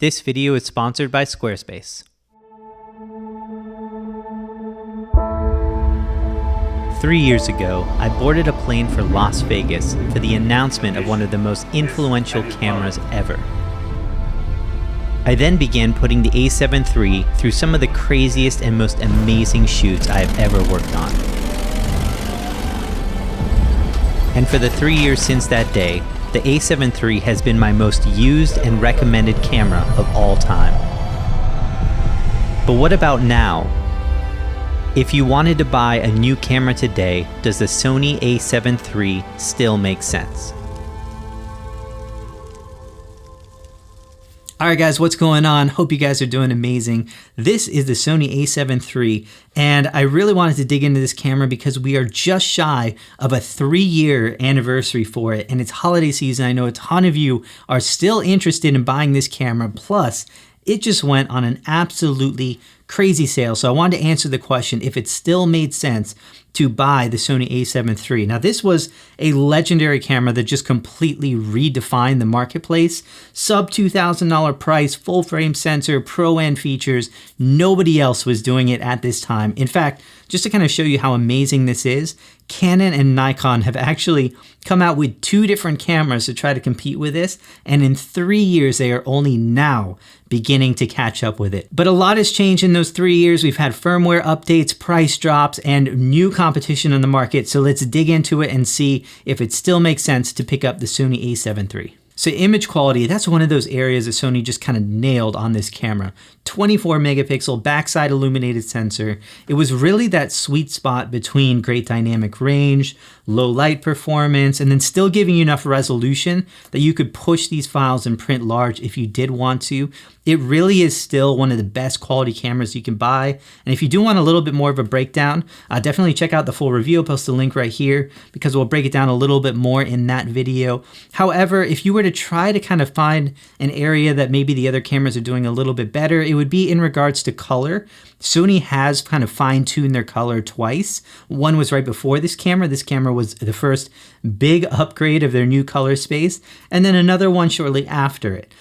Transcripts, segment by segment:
This video is sponsored by Squarespace. 3 years ago, I boarded a plane for Las Vegas for the announcement of one of the most influential cameras ever. I then began putting the A7 III through some of the craziest and most amazing shoots I have ever worked on. And for the 3 years since that day, the A7 III has been my most used and recommended camera of all time. But what about now? If you wanted to buy a new camera today, does the Sony A7 III still make sense? Alright guys, what's going on? Hope you guys are doing amazing. This is the Sony A7 III, and I really wanted to dig into this camera because we are just shy of a 3-year anniversary for it, and it's holiday season. I know a ton of you are still interested in buying this camera, plus it just went on an absolutely crazy sale. So I wanted to answer the question if it still made sense to buy the Sony A7 III. Now this was a legendary camera that just completely redefined the marketplace. Sub $2,000 price, full frame sensor, pro-end features. Nobody else was doing it at this time. In fact, just to kind of show you how amazing this is, Canon and Nikon have actually come out with 2 different cameras to try to compete with this, and in 3 years they are only now beginning to catch up with it. But a lot has changed in those 3 years. We've had firmware updates, price drops, and new competition in the market. So let's dig into it and see if it still makes sense to pick up the Sony A7 III. So image quality, that's one of those areas that Sony just kind of nailed on this camera. 24 megapixel backside illuminated sensor. It was really that sweet spot between great dynamic range, low light performance, and then still giving you enough resolution that you could push these files and print large if you did want to. It really is still one of the best quality cameras you can buy. And if you do want a little bit more of a breakdown, definitely check out the full review. I'll post a link right here because we'll break it down a little bit more in that video. However, if you were to try to kind of find an area that maybe the other cameras are doing a little bit better, it would be in regards to color. Sony has kind of fine-tuned their color twice. One was right before this camera. This camera was the first big upgrade of their new color space, and then another one shortly after it.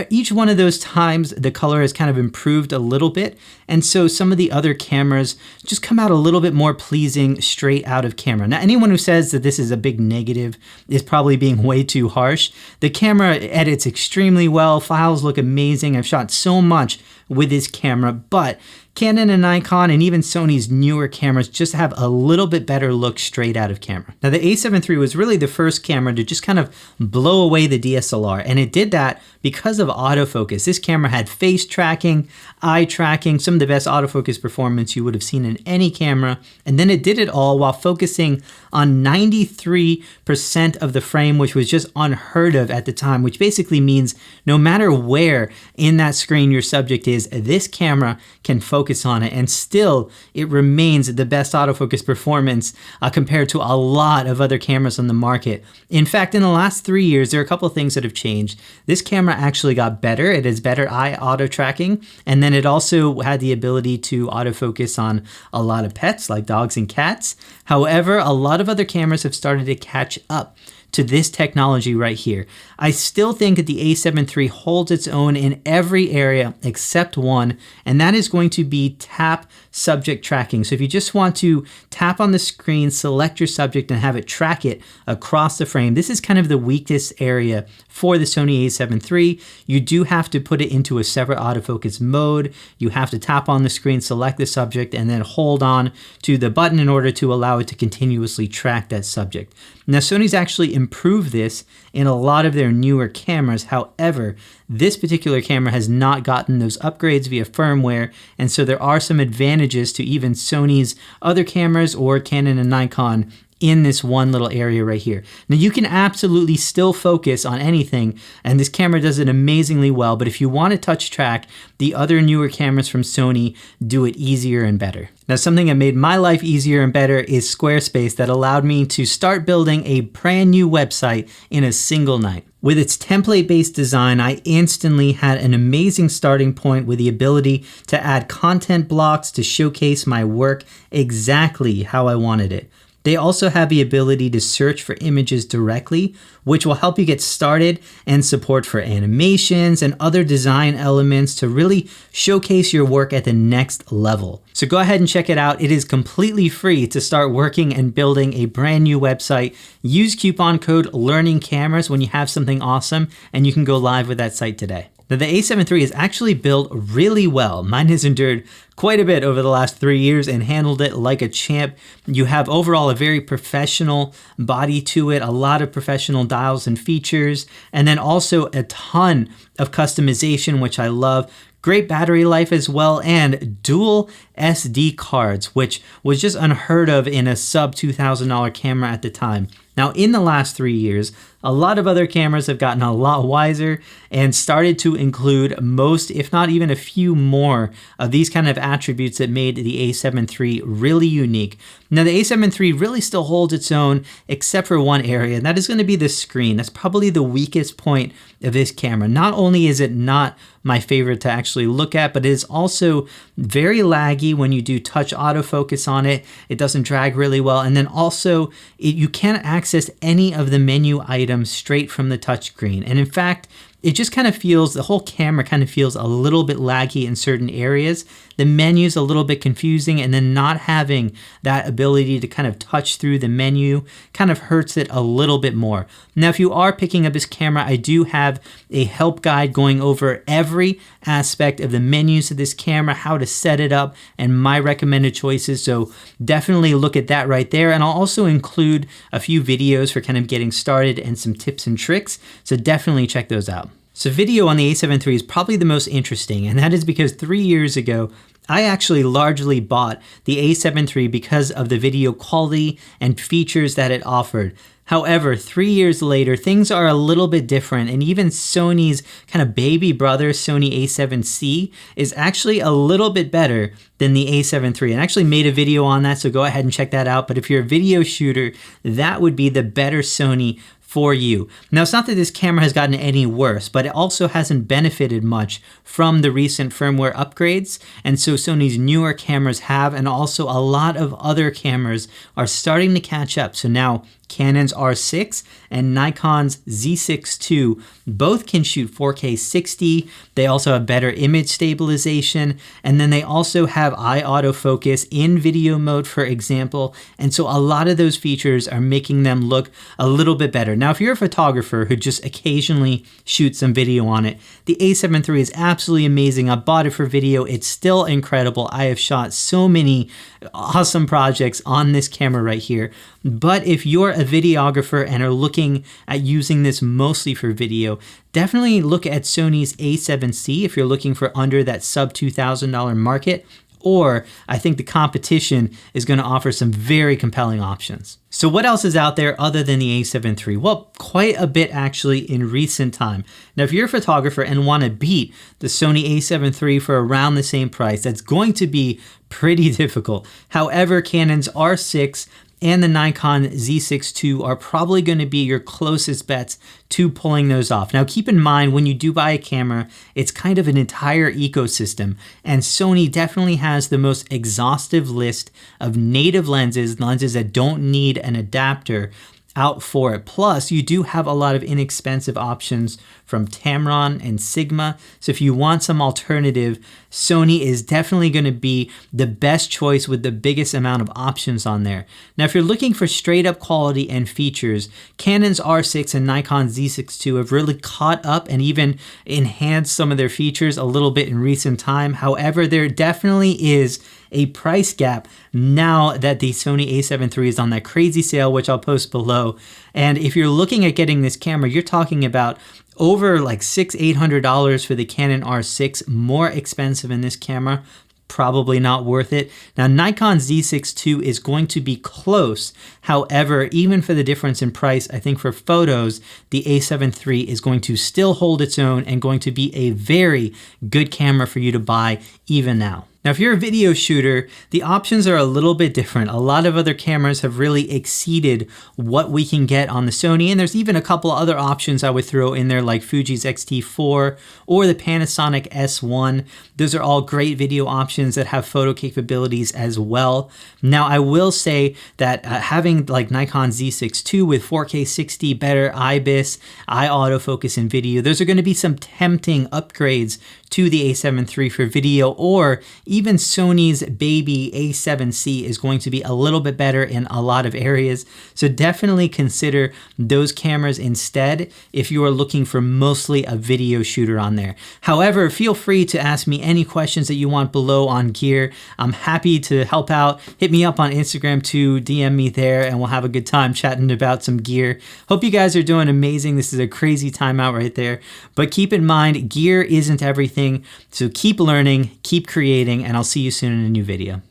Each one of those times, the color has kind of improved a little bit, and so some of the other cameras just come out a little bit more pleasing straight out of camera. Now, anyone who says that this is a big negative is probably being way too harsh. The camera edits extremely well, files look amazing. I've shot so much with this camera, but Canon and Nikon and even Sony's newer cameras just have a little bit better look straight out of camera. Now the A7 III was really the first camera to just kind of blow away the DSLR, and it did that because of autofocus. This camera had face tracking, eye tracking, some of the best autofocus performance you would have seen in any camera, and then it did it all while focusing on 93% of the frame, which was just unheard of at the time, which basically means no matter where in that screen your subject is, this camera can focus on it, and still it remains the best autofocus performance compared to a lot of other cameras on the market. In fact, in the last 3 years, there are a couple of things that have changed. This camera actually got better. It has better eye auto tracking, and then it also had the ability to autofocus on a lot of pets like dogs and cats. However, a lot of other cameras have started to catch up to this technology right here. I still think that the A7 III holds its own in every area except one, and that is going to be tap subject tracking. So if you just want to tap on the screen, select your subject, and have it track it across the frame, this is kind of the weakest area for the Sony A7 III. You do have to put it into a separate autofocus mode. You have to tap on the screen, select the subject, and then hold on to the button in order to allow it to continuously track that subject. Now, Sony's actually improved this in a lot of their newer cameras. However, this particular camera has not gotten those upgrades via firmware, and so there are some advantages to even Sony's other cameras or Canon and Nikon in this one little area right here. Now you can absolutely still focus on anything, and this camera does it amazingly well, but if you want to touch track, the other newer cameras from Sony do it easier and better. Now something that made my life easier and better is Squarespace, that allowed me to start building a brand new website in a single night. With its template-based design, I instantly had an amazing starting point with the ability to add content blocks to showcase my work exactly how I wanted it. They also have the ability to search for images directly, which will help you get started, and support for animations and other design elements to really showcase your work at the next level. So go ahead and check it out. It is completely free to start working and building a brand new website. Use coupon code LEARNINGCameras when you have something awesome, and you can go live with that site today. Now, the A7 III is actually built really well. Mine has endured quite a bit over the last 3 years and handled it like a champ. You have overall a very professional body to it, a lot of professional dials and features, and then also a ton of customization, which I love. Great battery life as well, and dual SD cards, which was just unheard of in a sub $2,000 camera at the time. Now, in the last 3 years, a lot of other cameras have gotten a lot wiser and started to include most, if not even a few more, of these kind of attributes that made the A7 III really unique. Now, the A7 III really still holds its own, except for one area, and that is going to be the screen. That's probably the weakest point of this camera. Not only is it not my favorite to actually look at, but it is also very laggy when you do touch autofocus on it. It doesn't drag really well. And then also, you can't access any of the menu items straight from the touchscreen. And in fact, it just kind of feels, the whole camera kind of feels a little bit laggy in certain areas. The menu's a little bit confusing, and then not having that ability to kind of touch through the menu kind of hurts it a little bit more. Now, if you are picking up this camera, I do have a help guide going over every aspect of the menus of this camera, how to set it up, and my recommended choices. So definitely look at that right there. And I'll also include a few videos for kind of getting started and some tips and tricks. So definitely check those out. So video on the A7 III is probably the most interesting, and that is because 3 years ago, I actually largely bought the A7 III because of the video quality and features that it offered. However, 3 years later, things are a little bit different, and even Sony's kind of baby brother, Sony A7C, is actually a little bit better than the A7 III. And I actually made a video on that, so go ahead and check that out. But if you're a video shooter, that would be the better Sony for you. Now, it's not that this camera has gotten any worse, but it also hasn't benefited much from the recent firmware upgrades. And so Sony's newer cameras have, and also a lot of other cameras are starting to catch up. So now Canon's R6 and Nikon's Z6 II both can shoot 4K 60. They also have better image stabilization, and then they also have eye autofocus in video mode, for example. And so a lot of those features are making them look a little bit better. Now, if you're a photographer who just occasionally shoots some video on it, the A7 III is absolutely amazing. I bought it for video. It's still incredible. I have shot so many awesome projects on this camera right here. But if you're a videographer and are looking at using this mostly for video, definitely look at Sony's A7C if you're looking for under that sub $2,000 market. Or I think the competition is going to offer some very compelling options. So what else is out there other than the A7 III? Well, quite a bit actually in recent time. Now, if you're a photographer and want to beat the Sony A7 III for around the same price, that's going to be pretty difficult. However, Canon's R6 and the Nikon Z6 II are probably going to be your closest bets to pulling those off. Now, keep in mind, when you do buy a camera, it's kind of an entire ecosystem, and Sony definitely has the most exhaustive list of native lenses that don't need an adapter out for it. Plus, you do have a lot of inexpensive options from Tamron and Sigma. So if you want some alternative, Sony is definitely going to be the best choice with the biggest amount of options on there. Now, if you're looking for straight up quality and features, Canon's R6 and Nikon Z6 II have really caught up and even enhanced some of their features a little bit in recent time. However, there definitely is a price gap now that the Sony A7 III is on that crazy sale, which I'll post below. And if you're looking at getting this camera, you're talking about over like $600-800 for the Canon R6, more expensive in this camera. Probably not worth it. Now, Nikon Z6 II is going to be close. However, even for the difference in price, I think for photos, the A7 III is going to still hold its own and going to be a very good camera for you to buy even now. Now, if you're a video shooter, the options are a little bit different. A lot of other cameras have really exceeded what we can get on the Sony, and there's even a couple other options I would throw in there, like Fuji's X-T4 or the Panasonic S1. Those are all great video options that have photo capabilities as well. Now, I will say that having like Nikon Z6 II with 4K 60, better IBIS, eye autofocus in video, those are going to be some tempting upgrades to the A7 III for video, or even Sony's baby A7C is going to be a little bit better in a lot of areas. So definitely consider those cameras instead if you are looking for mostly a video shooter on there. However, feel free to ask me any questions that you want below on gear. I'm happy to help out. Hit me up on Instagram to DM me there, and we'll have a good time chatting about some gear. Hope you guys are doing amazing. This is a crazy time out right there. But keep in mind, gear isn't everything. So keep learning, keep creating, and I'll see you soon in a new video.